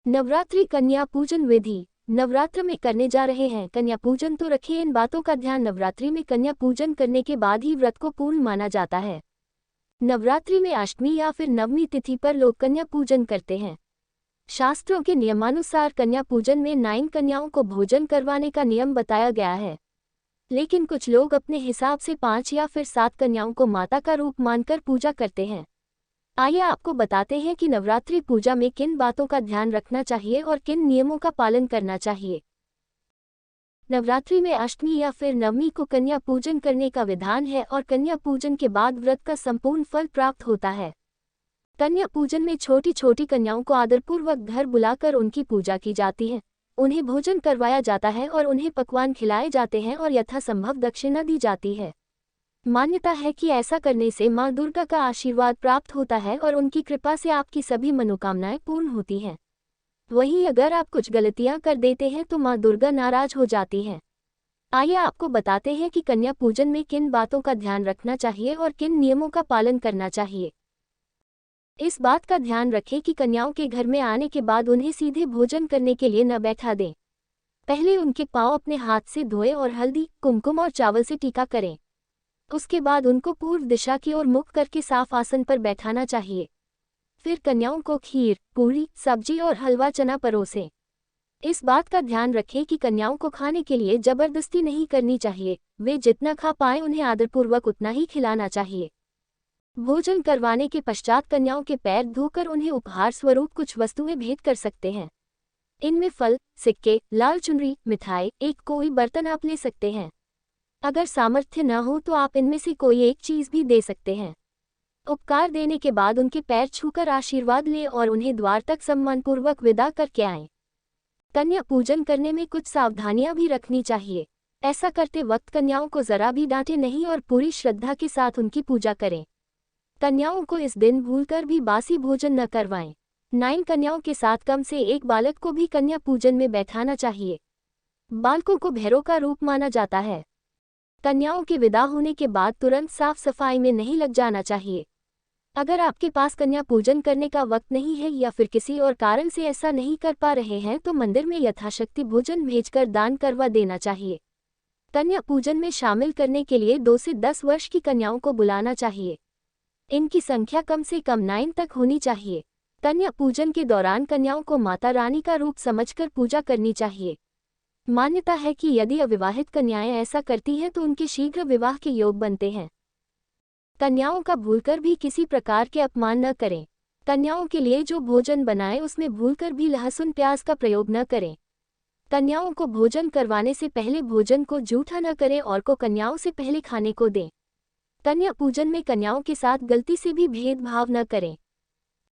नवरात्रि कन्या पूजन विधि। नवरात्र में करने जा रहे हैं कन्या पूजन तो रखिए इन बातों का ध्यान। नवरात्रि में कन्या पूजन करने के बाद ही व्रत को पूर्ण माना जाता है। नवरात्रि में अष्टमी या फिर नवमी तिथि पर लोग कन्या पूजन करते हैं। शास्त्रों के नियमानुसार कन्या पूजन में 9 कन्याओं को भोजन करवाने का नियम बताया गया है, लेकिन कुछ लोग अपने हिसाब से 5 या फिर 7 कन्याओं को माता का रूप मानकर पूजा करते हैं। आइए आपको बताते हैं कि नवरात्रि पूजा में किन बातों का ध्यान रखना चाहिए और किन नियमों का पालन करना चाहिए। नवरात्रि में अष्टमी या फिर नवमी को कन्या पूजन करने का विधान है और कन्या पूजन के बाद व्रत का संपूर्ण फल प्राप्त होता है। कन्या पूजन में छोटी छोटी कन्याओं को आदरपूर्वक घर बुलाकर उनकी पूजा की जाती है, उन्हें भोजन करवाया जाता है और उन्हें पकवान खिलाए जाते हैं और यथासंभव दक्षिणा दी जाती है। मान्यता है कि ऐसा करने से मां दुर्गा का आशीर्वाद प्राप्त होता है और उनकी कृपा से आपकी सभी मनोकामनाएं पूर्ण होती हैं। वहीं अगर आप कुछ गलतियां कर देते हैं तो मां दुर्गा नाराज हो जाती हैं। आइए आपको बताते हैं कि कन्या पूजन में किन बातों का ध्यान रखना चाहिए और किन नियमों का पालन करना चाहिए। इस बात का ध्यान रखें कि कन्याओं के घर में आने के बाद उन्हें सीधे भोजन करने के लिए न बैठा दें। पहले उनके पांव अपने हाथ से धोएं और हल्दी, कुमकुम और चावल से टीका करें। उसके बाद उनको पूर्व दिशा की ओर मुख करके साफ आसन पर बैठाना चाहिए। फिर कन्याओं को खीर, पूरी, सब्जी और हलवा चना परोसें। इस बात का ध्यान रखें कि कन्याओं को खाने के लिए जबरदस्ती नहीं करनी चाहिए, वे जितना खा पाएं उन्हें आदरपूर्वक उतना ही खिलाना चाहिए। भोजन करवाने के पश्चात कन्याओं के पैर धोकर उन्हें उपहार स्वरूप कुछ वस्तुएं भेंट कर सकते हैं। इनमें फल, सिक्के, लाल चुनरी, मिठाई, एक कोई बर्तन आप ले सकते हैं। अगर सामर्थ्य न हो तो आप इनमें से कोई एक चीज भी दे सकते हैं। उपकार देने के बाद उनके पैर छूकर आशीर्वाद लें और उन्हें द्वार तक सम्मानपूर्वक विदा करके आएं। कन्या पूजन करने में कुछ सावधानियां भी रखनी चाहिए। ऐसा करते वक्त कन्याओं को जरा भी डांटे नहीं और पूरी श्रद्धा के साथ उनकी पूजा करें। कन्याओं को इस दिन भूलकर भी बासी भोजन न करवाएं। 9 कन्याओं के साथ कम से एक बालक को भी कन्या पूजन में बैठाना चाहिए। बालकों को भैरव का रूप माना जाता है। कन्याओं के विदा होने के बाद तुरंत साफ सफाई में नहीं लग जाना चाहिए। अगर आपके पास कन्या पूजन करने का वक्त नहीं है या फिर किसी और कारण से ऐसा नहीं कर पा रहे हैं तो मंदिर में यथाशक्ति भोजन भेजकर दान करवा देना चाहिए। कन्या पूजन में शामिल करने के लिए 2 से 10 वर्ष की कन्याओं को बुलाना चाहिए। इनकी संख्या कम से कम 9 तक होनी चाहिए। कन्या पूजन के दौरान कन्याओं को माता रानी का रूप समझकर पूजा करनी चाहिए। मान्यता है कि यदि अविवाहित कन्याएं ऐसा करती हैं तो उनके शीघ्र विवाह के योग बनते हैं। कन्याओं का भूलकर भी किसी प्रकार के अपमान न करें। कन्याओं के लिए जो भोजन बनाएं उसमें भूलकर भी लहसुन प्याज का प्रयोग न करें। कन्याओं को भोजन करवाने से पहले भोजन को जूठा न करें और को कन्याओं से पहले खाने को दें। कन्या पूजन में कन्याओं के साथ गलती से भी भेदभाव न करें।